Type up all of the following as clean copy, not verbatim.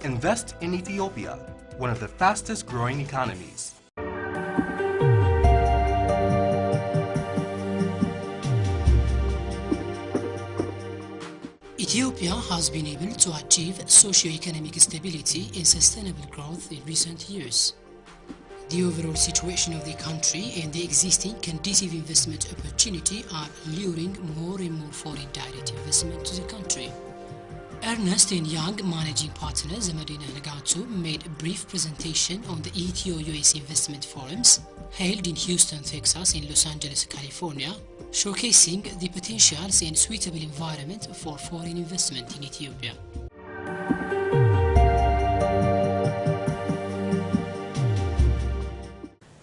Invest in Ethiopia, one of the fastest growing economies. Ethiopia has been able to achieve socio-economic stability and sustainable growth in recent years. The overall situation of the country and the existing conducive investment opportunity are luring more and more foreign direct investment to the country. Ernst & Young managing partner Zemadina Nagatu made a brief presentation on the Ethio-US investment forums held in Houston, Texas and Los Angeles, California, showcasing the potentials and suitable environment for foreign investment in Ethiopia.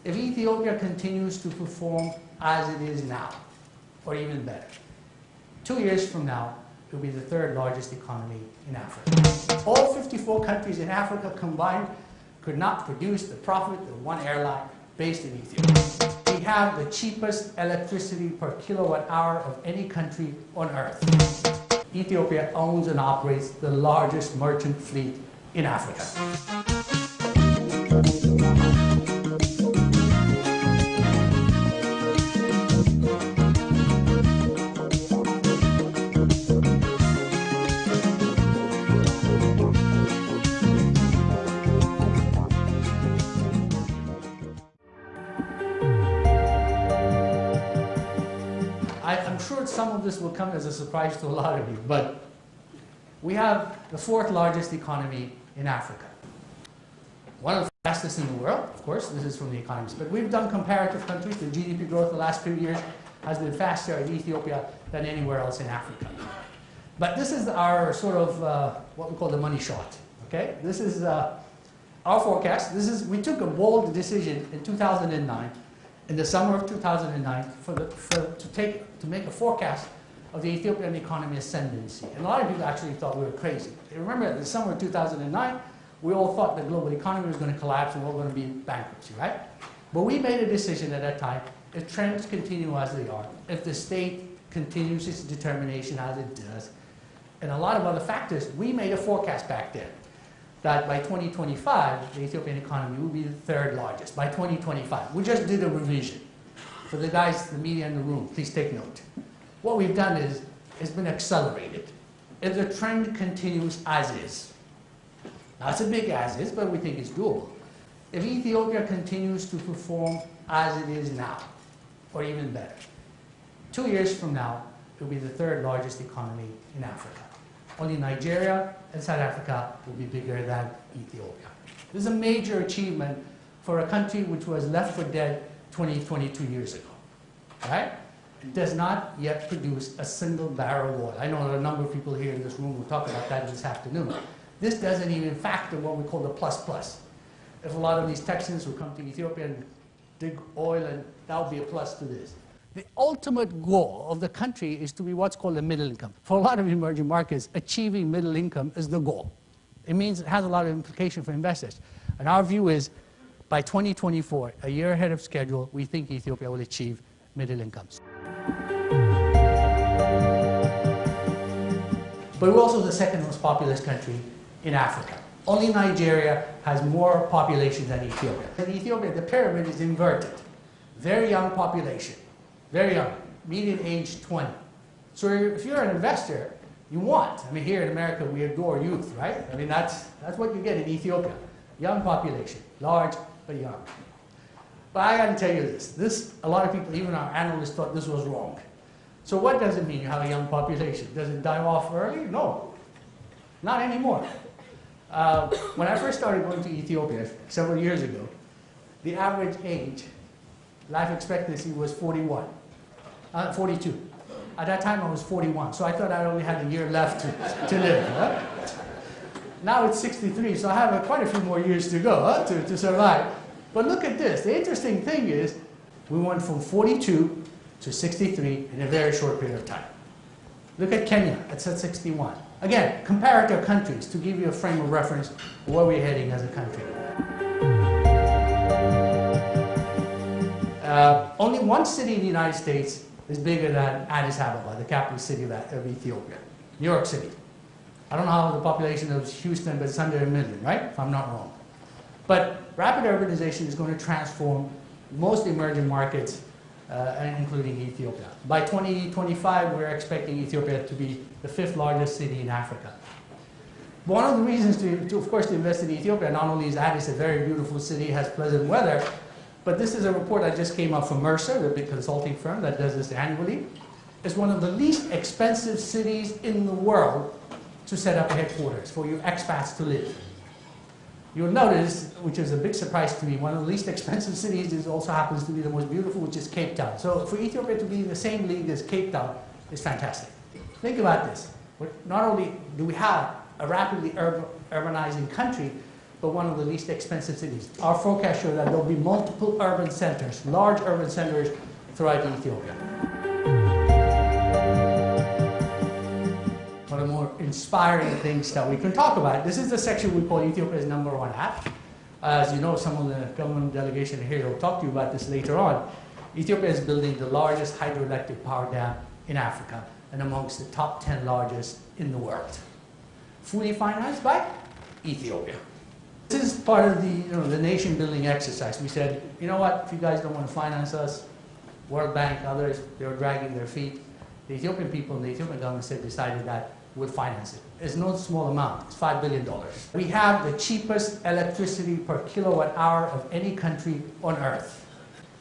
If Ethiopia continues to perform as it is now, or even better, 2 years from now, it will be the third largest economy in Africa. All 54 countries in Africa combined could not produce the profit of one airline based in Ethiopia. We have the cheapest electricity per kilowatt hour of any country on earth. Ethiopia owns and operates the largest merchant fleet in Africa. I'm sure some of this will come as a surprise to a lot of you, but we have the fourth largest economy in Africa. One of the fastest in the world, of course, this is from the economists, but we've done comparative countries. The GDP growth the last few years has been faster in Ethiopia than anywhere else in Africa. But this is our sort of what we call the money shot, okay? This is our forecast. We took a bold decision in 2009, in the summer of 2009, to make a forecast of the Ethiopian economy ascendancy. And a lot of people actually thought we were crazy. You remember, in the summer of 2009, we all thought the global economy was going to collapse and we were going to be in bankruptcy, right? But we made a decision at that time, if trends continue as they are, if the state continues its determination as it does, and a lot of other factors, we made a forecast back then that by 2025, the Ethiopian economy will be the third largest. By 2025. We just did a revision. For the guys, the media in the room, please take note. What we've done is, it's been accelerated. If the trend continues as is, now it's a big as is, but we think it's doable. If Ethiopia continues to perform as it is now, or even better, 2 years from now, it will be the third largest economy in Africa. Only Nigeria and South Africa will be bigger than Ethiopia. This is a major achievement for a country which was left for dead 22 years ago, right? It does not yet produce a single barrel of oil. I know there are a number of people here in this room who talk about that this afternoon. This doesn't even factor what we call the plus. If a lot of these Texans who come to Ethiopia and dig oil, and that would be a plus to this. The ultimate goal of the country is to be what's called the middle income. For a lot of emerging markets, achieving middle income is the goal. It means it has a lot of implication for investors. And our view is, by 2024, a year ahead of schedule, we think Ethiopia will achieve middle incomes. But we're also the second most populous country in Africa. Only Nigeria has more population than Ethiopia. In Ethiopia, the pyramid is inverted. Very young population. Very young, median age 20. So if you're an investor, you want. I mean, here in America, we adore youth, right? I mean, that's what you get in Ethiopia. Young population, large but young. But I got to tell you this, a lot of people, even our analysts, thought this was wrong. So what does it mean you have a young population? Does it die off early? No, not anymore. When I first started going to Ethiopia several years ago, the average age, life expectancy was 42. At that time, I was 41, so I thought I only had a year left to live. Huh? Now it's 63, so I have quite a few more years to go to survive. But look at this. The interesting thing is, we went from 42 to 63 in a very short period of time. Look at Kenya, it's at 61. Again, comparative countries to give you a frame of reference where we're heading as a country. Only one city in the United States is bigger than Addis Ababa, the capital city of Ethiopia, New York City. I don't know how the population of Houston, but it's under 1 million, right? If I'm not wrong. But rapid urbanization is going to transform most emerging markets, including Ethiopia. By 2025, we're expecting Ethiopia to be the 5th largest city in Africa. One of the reasons of course, to invest in Ethiopia, not only is Addis a very beautiful city, has pleasant weather, but this is a report that just came out from Mercer, the big consulting firm that does this annually. It's one of the least expensive cities in the world to set up a headquarters for your expats to live. You'll notice, which is a big surprise to me, one of the least expensive cities is also happens to be the most beautiful, which is Cape Town. So for Ethiopia to be in the same league as Cape Town is fantastic. Think about this. Not only do we have a rapidly urbanizing country, but one of the least expensive cities. Our forecast shows that there will be multiple urban centers, large urban centers throughout Ethiopia. One of the more inspiring things that we can talk about. This is the section we call Ethiopia's #1 app. As you know, some of the government delegation here will talk to you about this later on. Ethiopia is building the largest hydroelectric power dam in Africa and amongst the top 10 largest in the world. Fully financed by Ethiopia. This is part of the nation building exercise. We said, you know what, if you guys don't want to finance us, World Bank, others, they were dragging their feet. The Ethiopian people and the Ethiopian government decided that we'll finance it. It's no small amount, it's $5 billion. We have the cheapest electricity per kilowatt hour of any country on earth.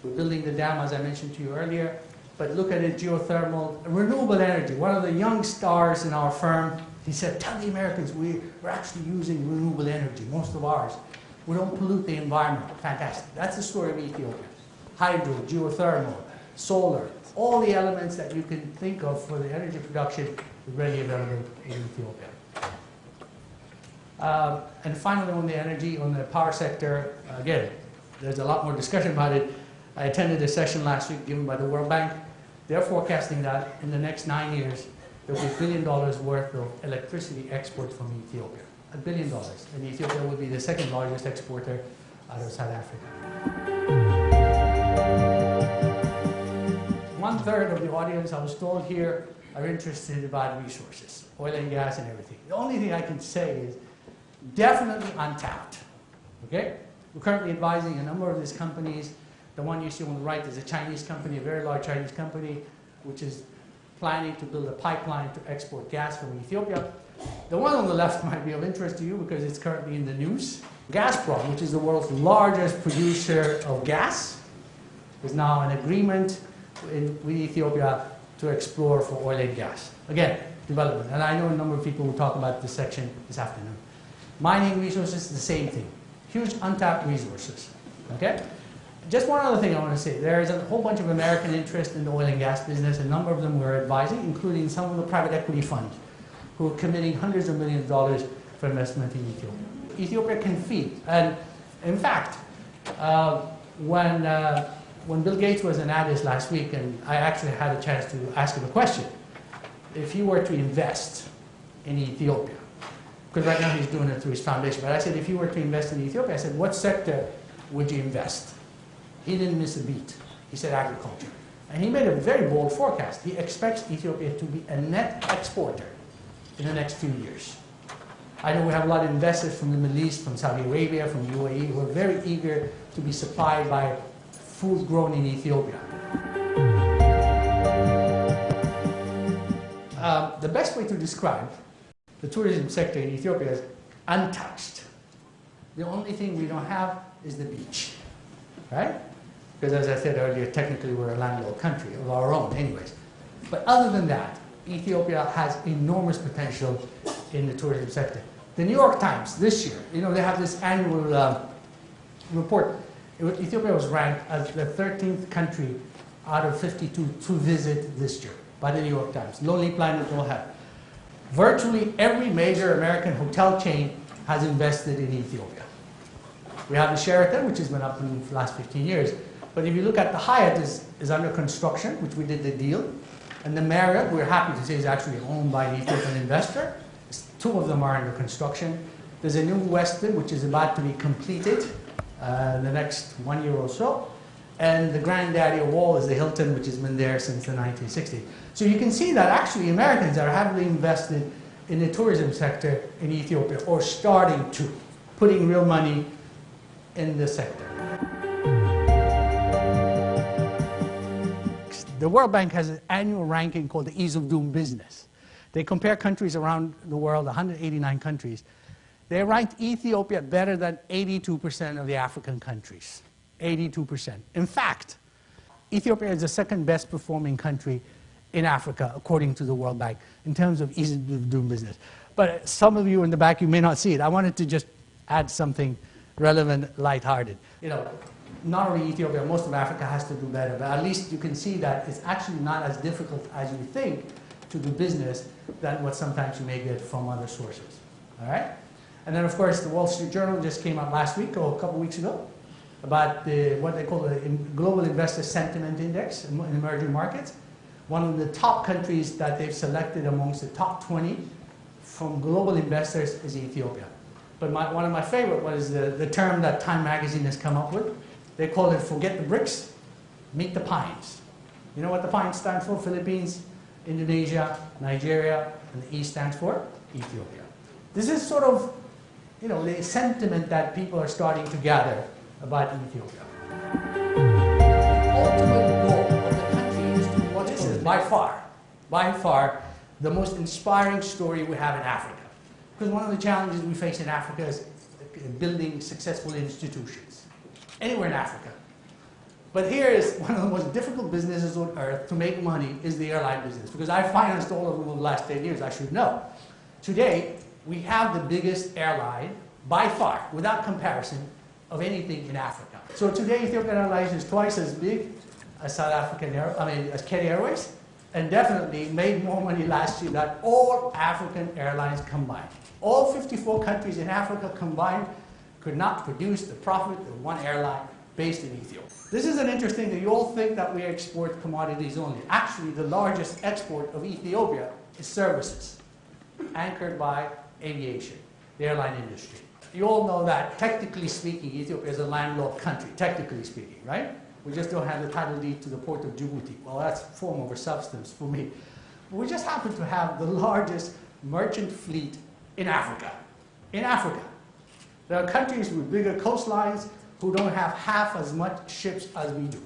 We're building the dam, as I mentioned to you earlier, but look at it, geothermal, renewable energy. One of the young stars in our firm, he said, tell the Americans we're actually using renewable energy, most of ours. We don't pollute the environment. Fantastic. That's the story of Ethiopia. Hydro, geothermal, solar, all the elements that you can think of for the energy production are readily available in Ethiopia. And finally, on the energy, on the power sector, again, there's a lot more discussion about it. I attended a session last week given by the World Bank. They're forecasting that in the next 9 years, there will be $1 billion worth of electricity exports from Ethiopia. $1 billion. And Ethiopia will be the 2nd largest exporter out of South Africa. 1/3 of the audience, I was told here, are interested about resources, oil and gas and everything. The only thing I can say is definitely untapped. Okay? We're currently advising a number of these companies. The one you see on the right is a Chinese company, a very large Chinese company, which is planning to build a pipeline to export gas from Ethiopia. The one on the left might be of interest to you because it's currently in the news. Gazprom, which is the world's largest producer of gas, is now in agreement with Ethiopia to explore for oil and gas. Again, development. And I know a number of people will talk about this section this afternoon. Mining resources, the same thing. Huge untapped resources. Okay? Just one other thing I want to say. There is a whole bunch of American interest in the oil and gas business. A number of them we're advising, including some of the private equity funds, who are committing hundreds of millions of dollars for investment in Ethiopia. Ethiopia can feed. And in fact, when Bill Gates was in Addis last week, and I actually had a chance to ask him a question, if you were to invest in Ethiopia, because right now he's doing it through his foundation, but I said, if you were to invest in Ethiopia, I said, what sector would you invest? He didn't miss a beat. He said agriculture. And he made a very bold forecast. He expects Ethiopia to be a net exporter in the next few years. I know we have a lot of investors from the Middle East, from Saudi Arabia, from UAE, who are very eager to be supplied by food grown in Ethiopia. The best way to describe the tourism sector in Ethiopia is untouched. The only thing we don't have is the beach, right? Because as I said earlier, technically we're a landlocked country of our own anyways. But other than that, Ethiopia has enormous potential in the tourism sector. The New York Times this year, they have this annual report. Ethiopia was ranked as the 13th country out of 52 to visit this year by the New York Times. Lonely Planet will have. Virtually every major American hotel chain has invested in Ethiopia. We have the Sheraton, which has been up in the last 15 years. But if you look at the Hyatt, is under construction, which we did the deal. And the Marriott, we're happy to say, is actually owned by an Ethiopian investor. 2 of them are under construction. There's a new Westin, which is about to be completed in the next 1 year or so. And the granddaddy of all is the Hilton, which has been there since the 1960s. So you can see that actually Americans are heavily invested in the tourism sector in Ethiopia, or starting to, putting real money in the sector. The World Bank has an annual ranking called the Ease of Doing Business. They compare countries around the world, 189 countries. They ranked Ethiopia better than 82% of the African countries. 82%. In fact, Ethiopia is the second best performing country in Africa, according to the World Bank, in terms of ease of doing business. But some of you in the back, you may not see it. I wanted to just add something relevant, lighthearted. You know, not only Ethiopia, most of Africa has to do better, but at least you can see that it's actually not as difficult as you think to do business than what sometimes you may get from other sources. All right? And then, of course, the Wall Street Journal just came out last week, or a couple weeks ago, about what they call the Global Investor Sentiment Index in emerging markets. One of the top countries that they've selected amongst the top 20 from global investors is Ethiopia. But one of my favorite was the term that Time Magazine has come up with. They call it forget the bricks, meet the pines. You know what the pines stands for? Philippines, Indonesia, Nigeria, and the E stands for Ethiopia. This is sort of, you know, the sentiment that people are starting to gather about Ethiopia. The ultimate goal of the country is to what this is by far, the most inspiring story we have in Africa. Because one of the challenges we face in Africa is building successful institutions. Anywhere in Africa. But here is one of the most difficult businesses on earth to make money is the airline business. Because I financed all of them over the last 10 years, I should know. Today, we have the biggest airline, by far, without comparison, of anything in Africa. So today, Ethiopian Airlines is twice as big as as Kenya Airways, and definitely made more money last year than all African airlines combined. All 54 countries in Africa combined could not produce the profit of one airline based in Ethiopia. This is an interesting thing. You all think that we export commodities only. Actually, the largest export of Ethiopia is services, anchored by aviation, the airline industry. You all know that, technically speaking, Ethiopia is a landlocked country, technically speaking, right? We just don't have the title deed to the port of Djibouti. Well, that's form over substance for me. But we just happen to have the largest merchant fleet in Africa. In Africa. There are countries with bigger coastlines who don't have half as much ships as we do.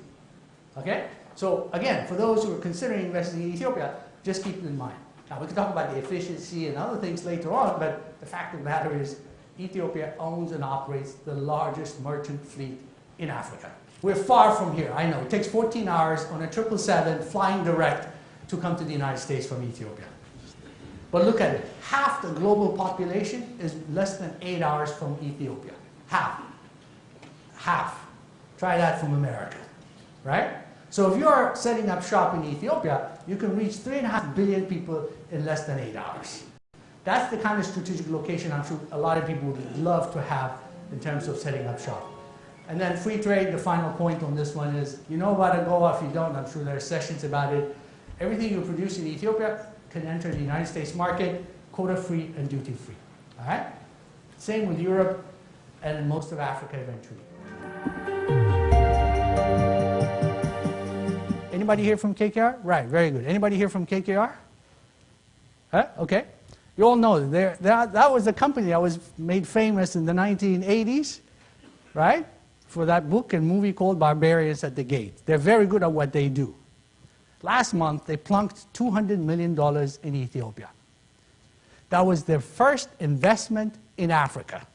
Okay? So again, for those who are considering investing in Ethiopia, just keep it in mind. Now, we can talk about the efficiency and other things later on, but the fact of the matter is Ethiopia owns and operates the largest merchant fleet in Africa. We're far from here, I know. It takes 14 hours on a 777 flying direct to come to the United States from Ethiopia. But look at it. Half the global population is less than 8 hours from Ethiopia. Half. Half. Try that from America. Right? So if you're setting up shop in Ethiopia, you can reach 3.5 billion people in less than 8 hours. That's the kind of strategic location I'm sure a lot of people would love to have in terms of setting up shop. And then free trade, the final point on this one is, you know about AGOA. If you don't, I'm sure there are sessions about it. Everything you produce in Ethiopia can enter the United States market, quota-free and duty-free. All right? Same with Europe and in most of Africa eventually. Anybody here from KKR? Right, very good. Anybody here from KKR? Huh? Okay. You all know that was a company that was made famous in the 1980s, right? For that book and movie called Barbarians at the Gate. They're very good at what they do. Last month, they plunked $200 million in Ethiopia. That was their first investment in Africa.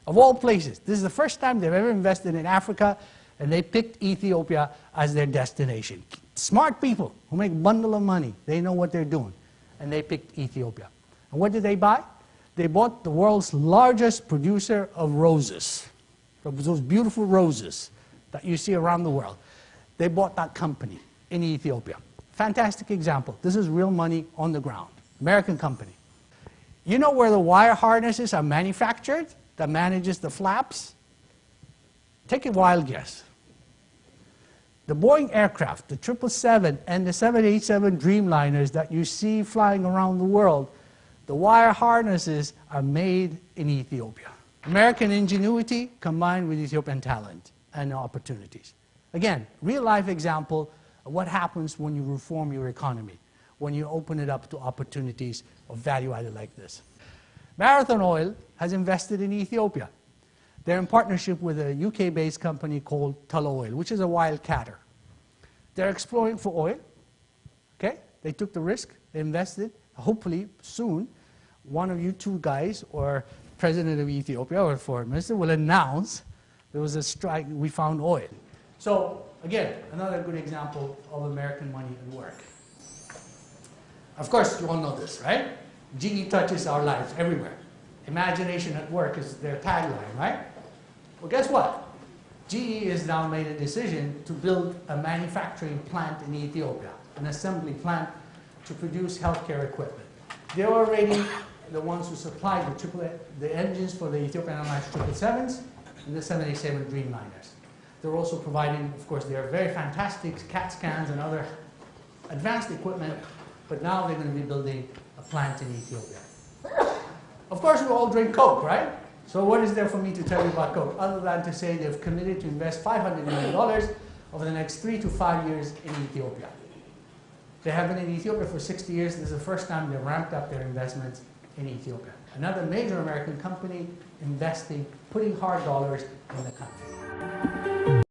Of all places, this is the first time they've ever invested in Africa, and they picked Ethiopia as their destination. Smart people who make a bundle of money, they know what they're doing, and they picked Ethiopia. And what did they buy? They bought the world's largest producer of roses, those beautiful roses that you see around the world. They bought that company in Ethiopia. Fantastic example. This is real money on the ground. American company. You know where the wire harnesses are manufactured that manages the flaps? Take a wild guess. The Boeing aircraft, the 777 and the 787 Dreamliners that you see flying around the world, the wire harnesses are made in Ethiopia. American ingenuity combined with Ethiopian talent and opportunities. Again, real life example of what happens when you reform your economy. when you open it up to opportunities of value added like this. Marathon Oil has invested in Ethiopia. They're in partnership with a UK-based company called Tullow Oil, which is a wildcatter. They're exploring for oil. Okay? They took the risk, they invested. Hopefully, soon, one of you two guys, or President of Ethiopia or Foreign Minister, will announce there was a strike, we found oil. So, again, another good example of American money at work. Of course, you all know this, right? GE touches our lives everywhere. Imagination at work is their tagline, right? Well, guess what? GE has now made a decision to build a manufacturing plant in Ethiopia, an assembly plant to produce healthcare equipment. They're already the ones who supply the engines for the Ethiopian Airlines 777s and the 787 Dreamliners. They're also providing, of course, their very fantastic CAT scans and other advanced equipment, but now they're going to be building a plant in Ethiopia. Of course, we all drink Coke, right? So what is there for me to tell you about Coke, other than to say they've committed to invest $500 million over the next 3 to 5 years in Ethiopia. They have been in Ethiopia for 60 years. This is the first time they've ramped up their investments in Ethiopia. Another major American company investing, putting hard dollars in the country.